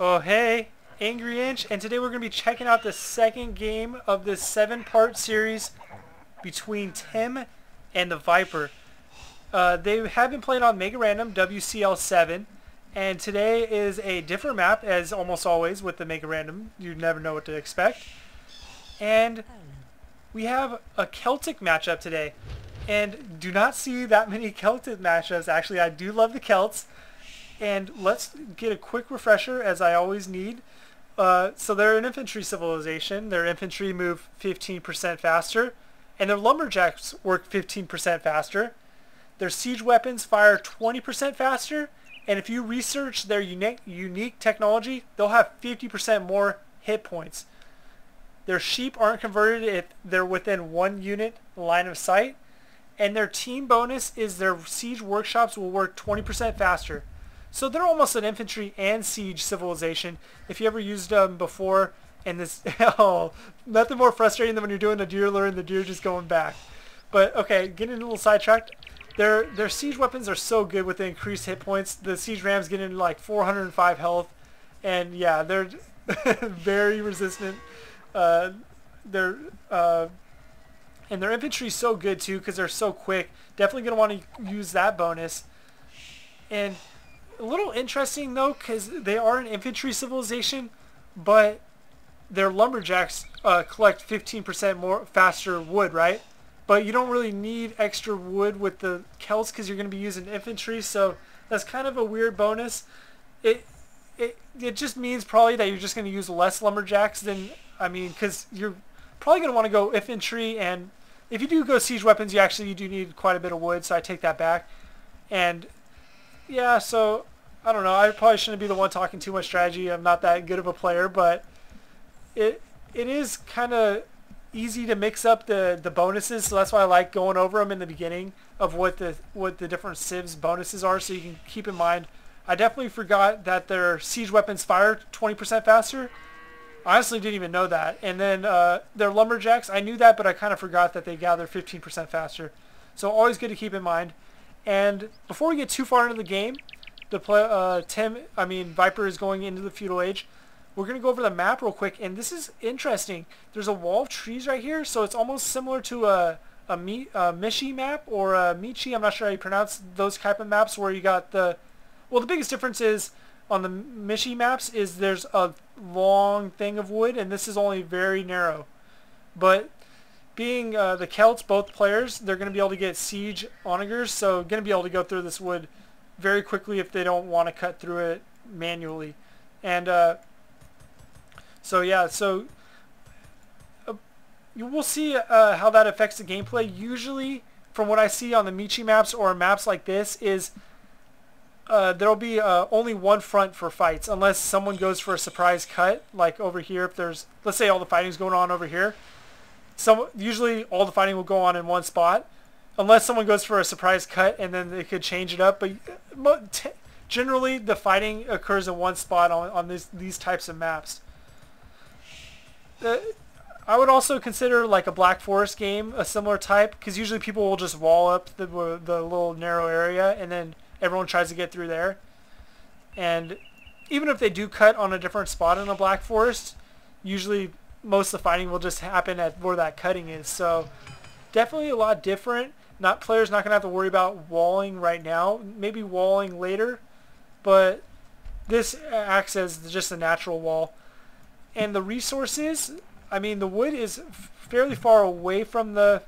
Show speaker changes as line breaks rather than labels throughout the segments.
Oh hey, Angry Inch, and today we're going to be checking out the second game of this 7-part series between Tim and the Viper. They have been playing on Mega Random WCL7, and today is a different map, as almost always with the Mega Random. You never know what to expect. And we have a Celtic matchup today, and do not see that many Celtic matchups. Actually, I do love the Celts. And let's get a quick refresher, as I always need. So they're an infantry civilization. Their infantry move 15% faster, and their lumberjacks work 15% faster. Their siege weapons fire 20% faster, and if you research their unique technology, they'll have 50% more hit points. Their sheep aren't converted if they're within 1 unit line of sight, and their team bonus is their siege workshops will work 20% faster. So they're almost an infantry and siege civilization. If you ever used them before, and this, oh, nothing more frustrating than when you're doing a deer lure and the deer just going back. But okay, getting a little sidetracked. Their siege weapons are so good with the increased hit points. The siege rams get in like 405 health, and yeah, they're very resistant. And their infantry is so good too because they're so quick. Definitely gonna want to use that bonus. And a little interesting though, because they are an infantry civilization, but their lumberjacks collect 15% more faster wood, right? But you don't really need extra wood with the Celts because you're going to be using infantry, so that's kind of a weird bonus. It just means probably that you're just going to use less lumberjacks than, because you're probably going to want to go infantry, and if you do go siege weapons, you do need quite a bit of wood, so I take that back. And yeah, so I don't know. I probably shouldn't be the one talking too much strategy. I'm not that good of a player, but it is kind of easy to mix up the bonuses, so that's why I like going over them in the beginning of what the different civs bonuses are, so you can keep in mind. I definitely forgot that their siege weapons fire 20% faster. I honestly didn't even know that. And then their lumberjacks, I knew that, but I kind of forgot that they gather 15% faster. So always good to keep in mind. And before we get too far into the game, Viper is going into the feudal age. We're going to go over the map real quick, and this is interesting. There's a wall of trees right here, so it's almost similar to a Mishi map or a Michi. I'm not sure how you pronounce those type of maps where you got the biggest difference is on the Mishi maps is there's a long thing of wood, and this is only very narrow. But being the Celts, both players, they're going to be able to get siege onagers, so going to be able to go through this wood very quickly if they don't want to cut through it manually. And you will see how that affects the gameplay. Usually, from what I see on the Michi maps or maps like this, is there'll be only one front for fights unless someone goes for a surprise cut, like over here. If there's, let's say all the fighting's going on over here, usually all the fighting will go on in one spot. Unless someone goes for a surprise cut, and then they could change it up. But generally, the fighting occurs in one spot on these types of maps. I would also consider like a Black Forest game a similar type, because usually people will just wall up the little narrow area, and then everyone tries to get through there. And even if they do cut on a different spot in a Black Forest, usually most of the fighting will just happen at where that cutting is. So definitely a lot different. Players not going to have to worry about walling right now. Maybe walling later, but this acts as just a natural wall. And the resources, the wood is fairly far away from the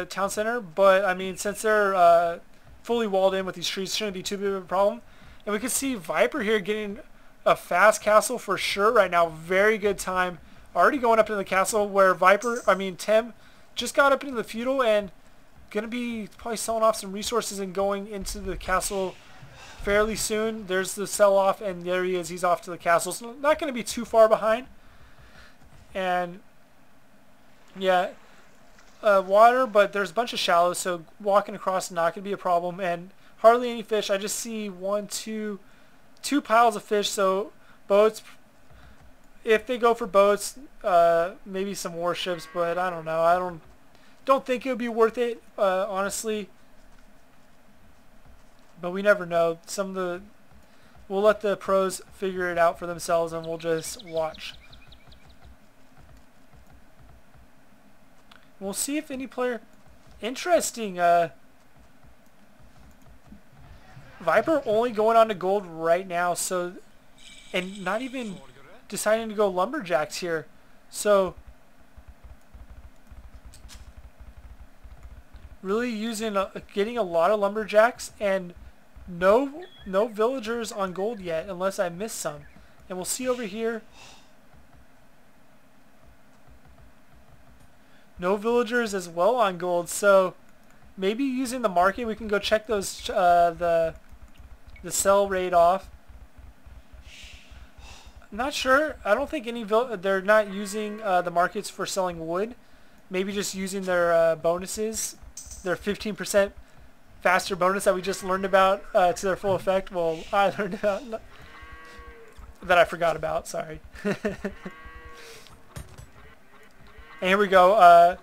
town center, but since they're fully walled in with these trees, it shouldn't be too big of a problem. And we can see Viper here getting a fast castle for sure right now. Very good time. Already going up to the castle where Tim just got up into the feudal and going to be probably selling off some resources and going into the castle fairly soon. There's the sell-off, and there he is. He's off to the castle. So not going to be too far behind. And yeah, water, but there's a bunch of shallows, so walking across is not going to be a problem. And hardly any fish. I just see two piles of fish, so boats. If they go for boats, maybe some warships, but I don't know. I don't think it would be worth it, honestly. But we never know. Some of We'll let the pros figure it out for themselves, and we'll just watch. We'll see if any player... Interesting. Viper only going on to gold right now, so... And not even deciding to go lumberjacks here. So... Really using... getting a lot of lumberjacks, and no villagers on gold yet, unless I missed some. And we'll see over here... No villagers as well on gold, so maybe using the market we can go check those the sell rate off. I'm not sure. I don't think they're not using the markets for selling wood. Maybe just using their bonuses, their 15% faster bonus that we just learned about to their full effect. Well, I learned about that I forgot about. Sorry. And here we go.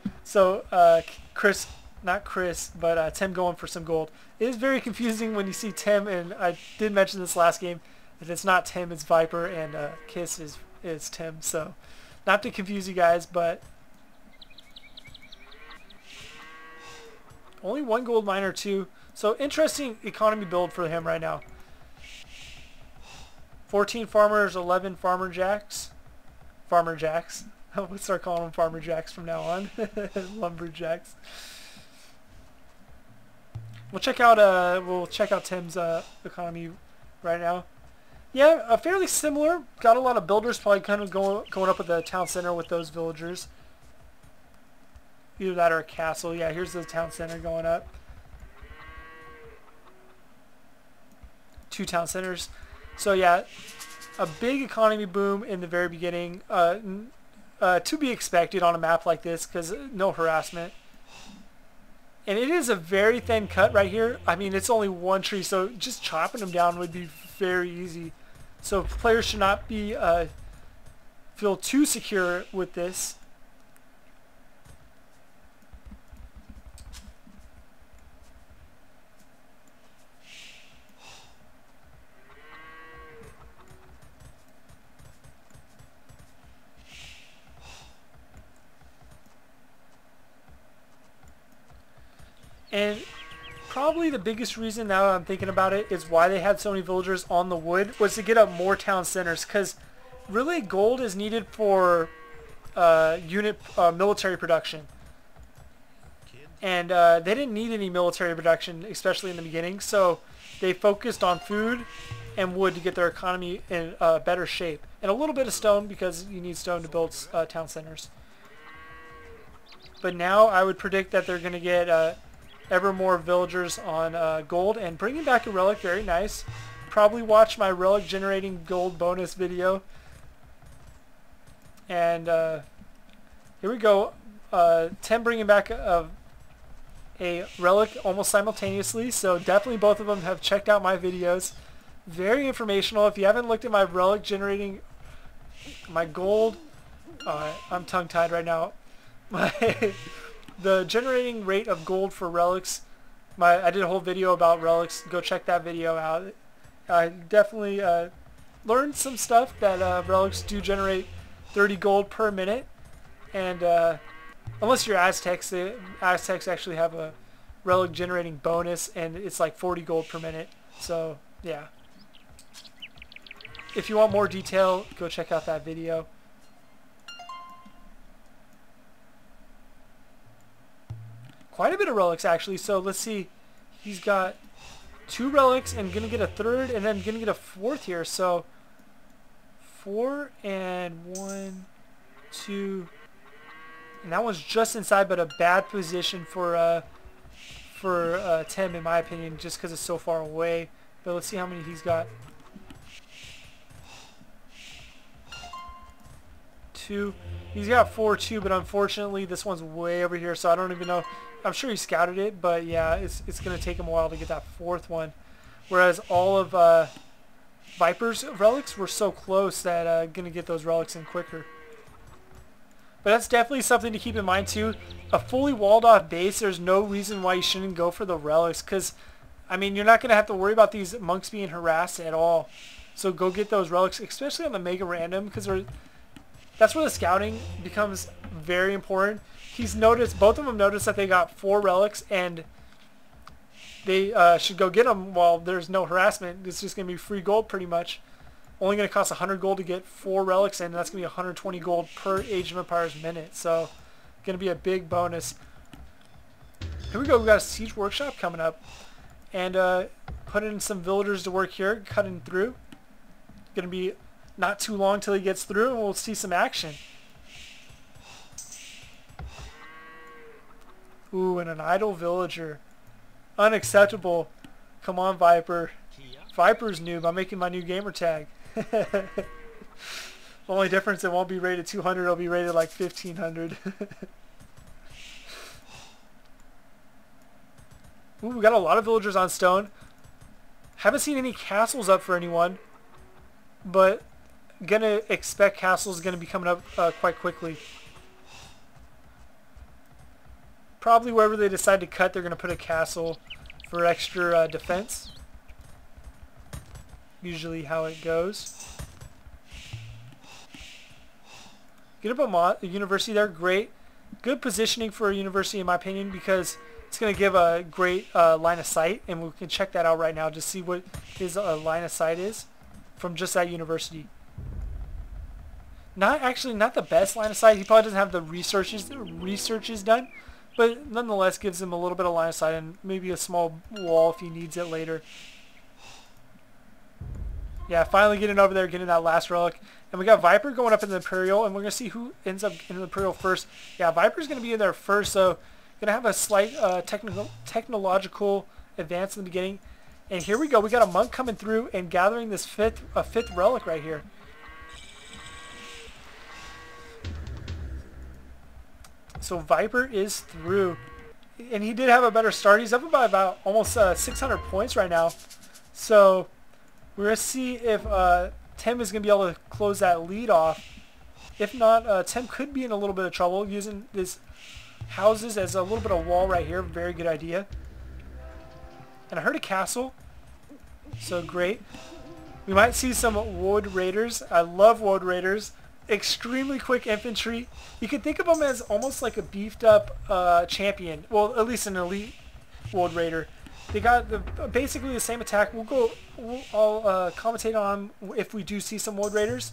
Chris, not Chris, but Tim going for some gold. It is very confusing when you see Tim, and I did mention this last game, that it's not Tim, it's Viper, and Kiss is Tim. So, not to confuse you guys, but only one gold miner too. So, interesting economy build for him right now. 14 farmers, 11 farmer jacks. Farmer jacks. We'll start calling them farmer jacks from now on. Lumberjacks. We'll check out Tim's economy right now. Yeah, fairly similar. Got a lot of builders probably kind of going up at the town center with those villagers. Either that or a castle. Yeah, here's the town center going up. 2 town centers. So yeah, a big economy boom in the very beginning. To be expected on a map like this, because no harassment. And it is a very thin cut right here. I mean, it's only one tree, so just chopping them down would be very easy. So players should not be feel too secure with this. And probably the biggest reason now I'm thinking about it is why they had so many villagers on the wood was to get up more town centers, because really gold is needed for military production. And they didn't need any military production, especially in the beginning, so they focused on food and wood to get their economy in better shape. And a little bit of stone, because you need stone to build town centers. But now I would predict that they're going to get... ever more villagers on gold, and bringing back a relic, very nice. Probably watch my relic generating gold bonus video. And here we go. Tim bringing back a relic almost simultaneously, so definitely both of them have checked out my videos. Very informational. If you haven't looked at my relic generating, my gold, I'm tongue-tied right now. The generating rate of gold for relics, I did a whole video about relics. Go check that video out. I definitely learned some stuff that relics do generate 30 gold per minute. And unless you're Aztecs, the Aztecs actually have a relic generating bonus, and it's like 40 gold per minute. So, yeah. If you want more detail, go check out that video. Quite a bit of relics, actually. So let's see. He's got 2 relics and going to get a 3rd, and then going to get a 4th here. So 4 and 1, 2. And that one's just inside, but a bad position for Tim, in my opinion, just because it's so far away. But let's see how many he's got. 2. He's got 4 too, but unfortunately this one's way over here, so I don't even know. I'm sure he scouted it, but yeah, it's going to take him a while to get that 4th one. Whereas all of Viper's relics were so close that going to get those relics in quicker. But that's definitely something to keep in mind too. A fully walled off base, there's no reason why you shouldn't go for the relics, because I mean, you're not going to have to worry about these monks being harassed at all. So go get those relics, especially on the Mega Random, because that's where the scouting becomes very important. He's noticed, both of them noticed that they got 4 relics, and they should go get them while there's no harassment. It's just going to be free gold pretty much. Only going to cost 100 gold to get 4 relics, and that's going to be 120 gold per Age of Empires minute. So going to be a big bonus. Here we go. We got a Siege Workshop coming up. And putting in some villagers to work here, cutting through. Going to be not too long till he gets through, and we'll see some action. Ooh, and an idle villager. Unacceptable. Come on, Viper. Viper's noob. I'm making my new gamer tag. The only difference, it won't be rated 200. It'll be rated like 1500. Ooh, we got a lot of villagers on stone. Haven't seen any castles up for anyone, but gonna expect castles gonna be coming up quite quickly. Probably wherever they decide to cut, they're gonna put a castle for extra defense. Usually how it goes. Get up a university there, great. Good positioning for a university in my opinion, because it's going to give a great line of sight, and we can check that out right now to see what his line of sight is from just that university. Not the best line of sight. He probably doesn't have the researches done, but nonetheless gives him a little bit of line of sight and maybe a small wall if he needs it later. Yeah, finally getting over there, getting that last relic. And we got Viper going up in the Imperial, and we're going to see who ends up in the Imperial first. Yeah, Viper's going to be in there first, so going to have a slight technological advance in the beginning. And here we go. We got a monk coming through and gathering this fifth relic right here. So Viper is through. And he did have a better start. He's up by about almost 600 points right now. So we're going to see if Tim is going to be able to close that lead off. If not, Tim could be in a little bit of trouble using this houses as a little bit of wall right here. Very good idea. And I heard a castle. So great. We might see some Wood Raiders. I love Wood Raiders. Extremely quick infantry. You can think of them as almost like a beefed up champion. Well, at least an elite Wood Raider. They got basically the same attack. I'll commentate on if we do see some Wood Raiders.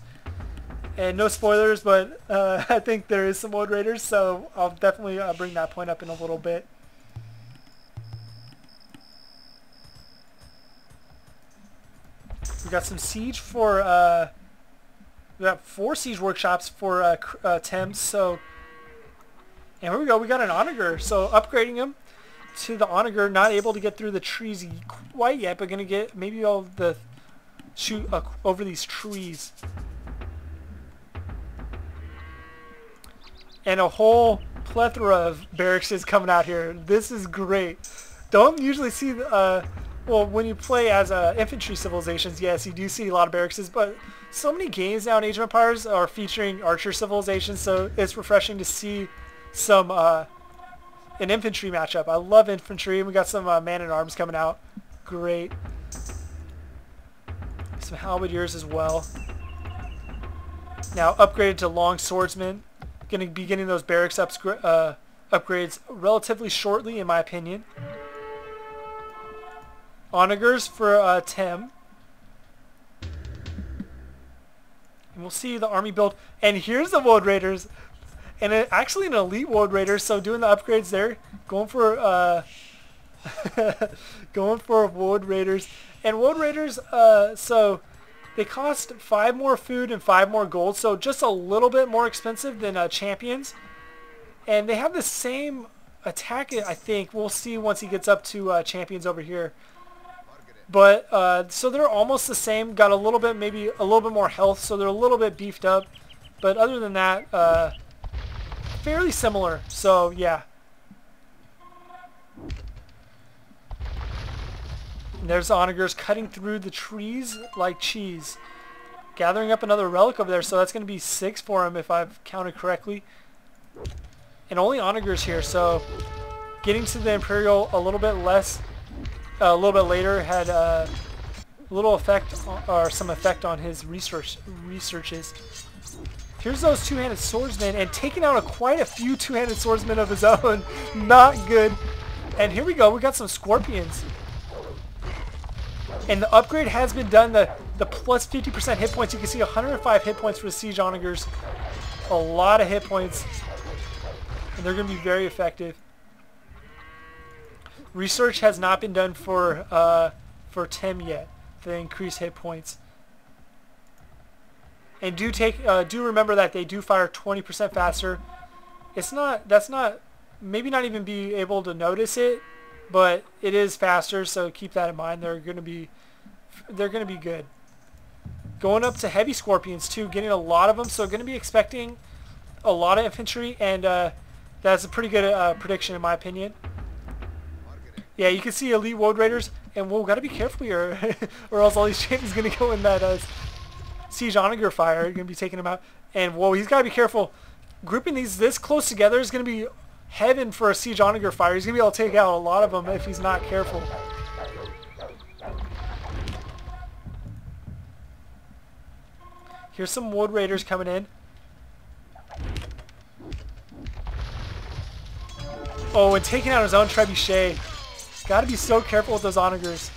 And no spoilers, but I think there is some Wood Raiders, so I'll definitely bring that point up in a little bit. We got some siege for, we got 4 siege workshops for Thames, so, and here we go, we got an onager, so upgrading him to the onager, not able to get through the trees quite yet, but gonna get maybe all the shoot over these trees. And a whole plethora of barracks is coming out here. This is great. Don't usually see, well, when you play as infantry civilizations, yes, you do see a lot of barracks, but so many games now in Age of Empires are featuring archer civilizations, so it's refreshing to see some an infantry matchup. I love infantry. We got some man-at-arms coming out. Great. Some halberdiers as well. Now upgraded to long swordsmen. Going to be getting those barracks upgrades relatively shortly, in my opinion. Onagers for Tim. And we'll see the army build. And here's the Wood Raiders. And actually an elite Wood Raider, so doing the upgrades there. Going for going for Wood Raiders. And Wood Raiders, so they cost 5 more food and 5 more gold, so just a little bit more expensive than champions. And they have the same attack, I think. We'll see once he gets up to champions over here. But so they're almost the same. Got a little bit, maybe a little bit more health, so they're a little bit beefed up. But other than that, fairly similar. So yeah. And there's the onagers cutting through the trees like cheese. Gathering up another relic over there, so that's going to be 6 for him if I've counted correctly. And only onagers here, so getting to the Imperial a little bit less, a little bit later, had a little effect or some effect on his researches. Here's those two-handed swordsmen and taking out quite a few two-handed swordsmen of his own. Not good. And here we go. We got some scorpions. And the upgrade has been done. The plus 50% hit points. You can see 105 hit points for the Siege Onagers. A lot of hit points. And they're going to be very effective. Research has not been done for Tim yet. The increased hit points. And do remember that they do fire 20% faster. That's not maybe not even be able to notice it, but it is faster, so keep that in mind. They're gonna be good. Going up to heavy scorpions too, getting a lot of them, so gonna be expecting a lot of infantry, and that's a pretty good prediction in my opinion. Yeah, you can see elite woad raiders, and we'll gotta be careful here, or else all these champions gonna go in that Siege Onager fire. You're gonna be taking him out, and whoa, he's gotta be careful. Grouping these this close together is gonna be heaven for a Siege Onager fire. He's gonna be able to take out a lot of them if he's not careful. Here's some wood raiders coming in. Oh, and taking out his own trebuchet. Gotta be so careful with those onagers.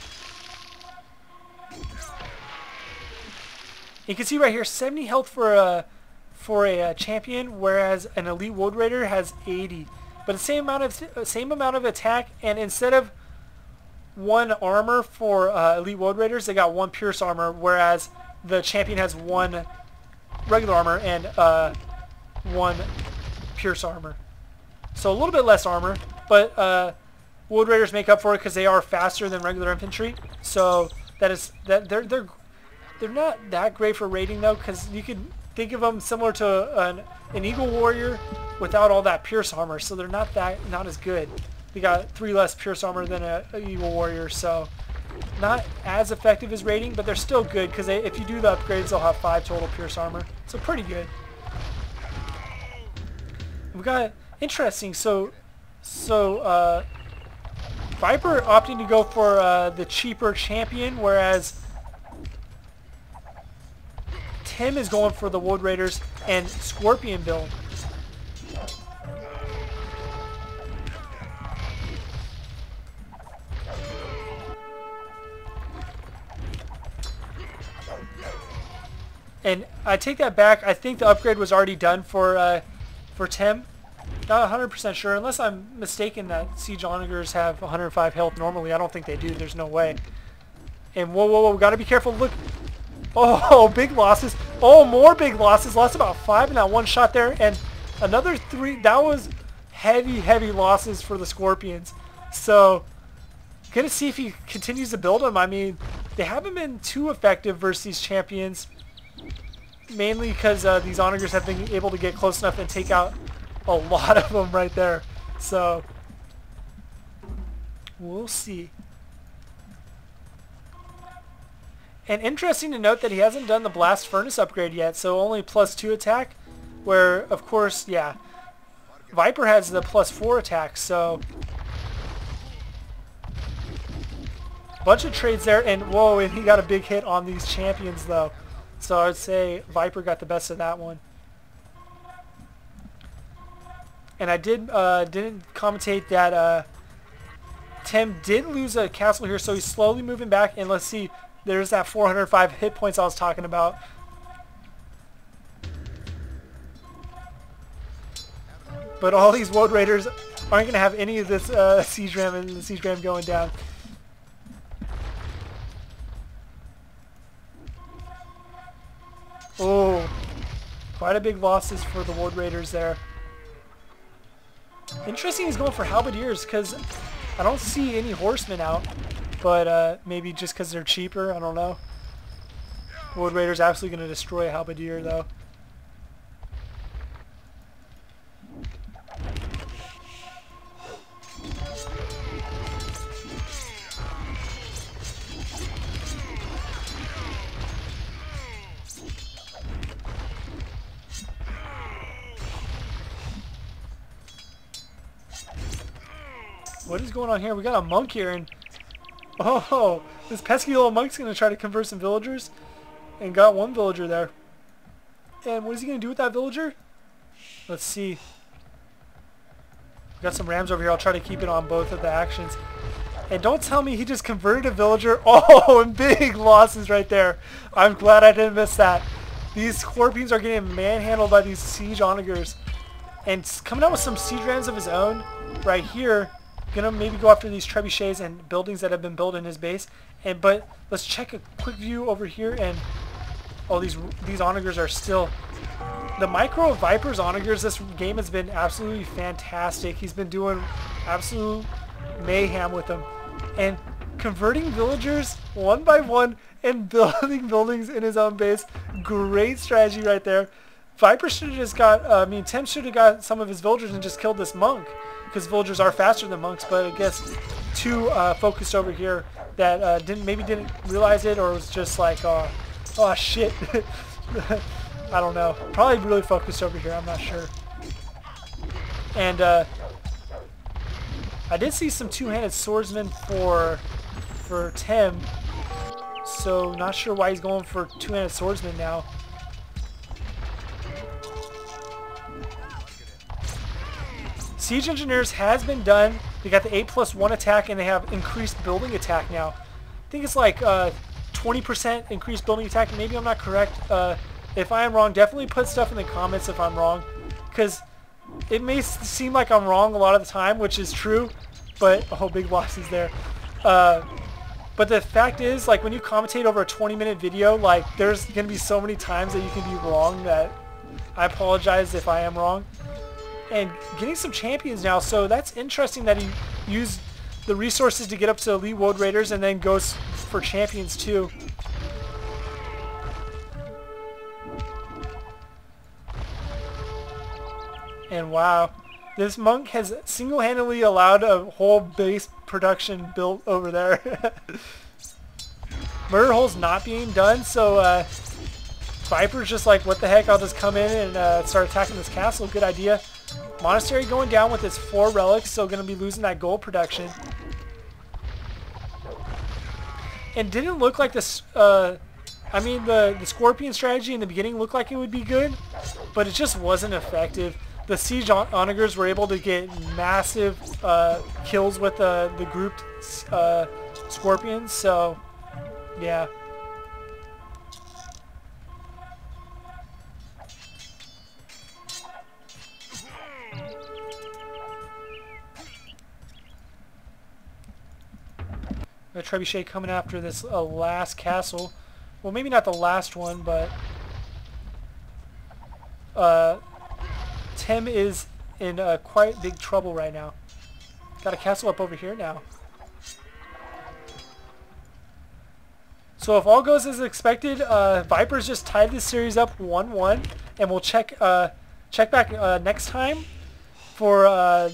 You can see right here, 70 health for a champion, whereas an elite wood raider has 80. But the same amount of attack, and instead of 1 armor for elite wood raiders, they got 1 pierce armor, whereas the champion has 1 regular armor and 1 pierce armor. So a little bit less armor, but wood raiders make up for it because they are faster than regular infantry. So they're not that great for raiding though, because you could think of them similar to an eagle warrior without all that pierce armor. So they're not as good. They got 3 less pierce armor than an eagle warrior, so not as effective as raiding, but they're still good because if you do the upgrades, they'll have 5 total pierce armor. So pretty good. We got interesting. So Viper opting to go for the cheaper champion, whereas Tim is going for the wood raiders and scorpion build. And I take that back. I think the upgrade was already done for Tim. Not 100% sure, unless I'm mistaken that Siege Onagers have 105 health normally. I don't think they do. There's no way. And whoa, we gotta be careful. Look. Oh, big losses. Oh, more big losses. Lost about 5 in that one shot there, and another 3. That was heavy losses for the Scorpions. So, gonna see if he continues to build them. I mean, they haven't been too effective versus these champions, mainly because these Onagers have been able to get close enough and take out a lot of them right there. So, we'll see. And interesting to note that he hasn't done the Blast Furnace upgrade yet, so only +2 attack, where, of course, yeah, Viper has the +4 attack, so bunch of trades there, and whoa, and he got a big hit on these champions, though. So I would say Viper got the best of that one. And I didn't commentate that Tim did lose a castle here, so he's slowly moving back, and let's see. There's that 405 hit points I was talking about. But all these woad raiders aren't going to have any of this siege ram and the siege ram going down. Oh, quite a big losses for the woad raiders there. Interesting he's going for halberdiers because I don't see any horsemen out. But maybe just because they're cheaper, I don't know. Wood Raider's absolutely going to destroy a halberdier, though. What is going on here? We got a monk here, and oh, This pesky little monk's going to try to convert some villagers. And got one villager there. And what is he going to do with that villager? Let's see. We got some rams over here. I'll try to keep it on both of the actions. And don't tell me he just converted a villager. Oh, and big losses right there. I'm glad I didn't miss that. These scorpions are getting manhandled by these siege onagers. And coming out with some siege rams of his own right here. Gonna maybe go after these trebuchets and buildings that have been built in his base. But let's check a quick view over here. And oh, these onagers are still... The micro Vipers onagers this game has been absolutely fantastic. He's been doing absolute mayhem with them. And converting villagers one by one and building buildings in his own base. Great strategy right there. Viper should have just got, Tim should have got some of his villagers and just killed this monk. Because villagers are faster than monks, but I guess too focused over here that maybe didn't realize it, or was just like, oh shit. I don't know. Probably really focused over here. I'm not sure. And I did see some two-handed swordsmen for Tim. So not sure why he's going for two-handed swordsman now. Siege Engineers has been done. They got the 8+1 attack and they have increased building attack now. I think it's like 20% increased building attack. Maybe I'm not correct. If I am wrong, definitely put stuff in the comments if I'm wrong. Because it may seem like I'm wrong a lot of the time, which is true. But, oh, big losses there. But the fact is, like, when you commentate over a 20-minute video, like, there's going to be so many times that you can be wrong that I apologize if I am wrong. And getting some champions now, so that's interesting that he used the resources to get up to Elite Woad Raiders and then goes for champions too. And wow, this monk has single-handedly allowed a whole base production built over there. Murder hole's not being done, so Viper's just like, what the heck, I'll just come in and start attacking this castle. Good idea. Monastery going down with its 4 relics, so going to be losing that gold production. And didn't look like this, I mean, the Scorpion strategy in the beginning looked like it would be good, but it just wasn't effective. The Siege Onagers were able to get massive kills with the grouped Scorpions, so yeah. A trebuchet coming after this last castle. Well, maybe not the last one, but Tim is in quite big trouble right now. Got a castle up over here now. So if all goes as expected, Vipers just tied this series up 1-1, and we'll check back next time for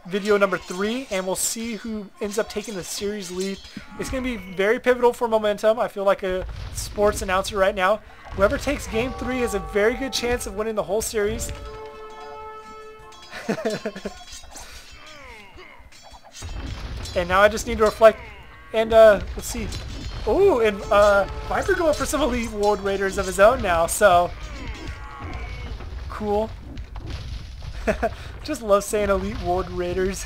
video number 3, and we'll see who ends up taking the series lead. It's going to be very pivotal for momentum. I feel like a sports announcer right now. Whoever takes game 3 has a very good chance of winning the whole series. And now I just need to reflect. And let's see. Ooh, and Viper going for some Elite Woad Raiders of his own now, so cool. Just love saying Elite Woad Raiders.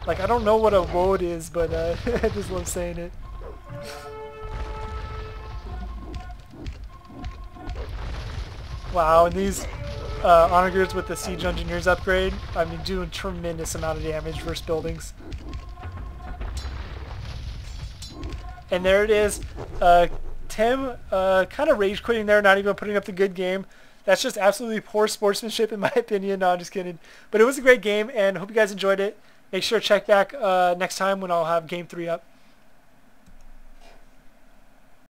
Like, I don't know what a woad is, but I just love saying it. Wow, and these onagers with the Siege Engineers upgrade, I mean, doing tremendous amount of damage versus buildings. And there it is. Tim kind of rage quitting there, not even putting up the good game. That's just absolutely poor sportsmanship in my opinion. No, I'm just kidding. But it was a great game, and hope you guys enjoyed it. Make sure to check back next time when I'll have game 3 up.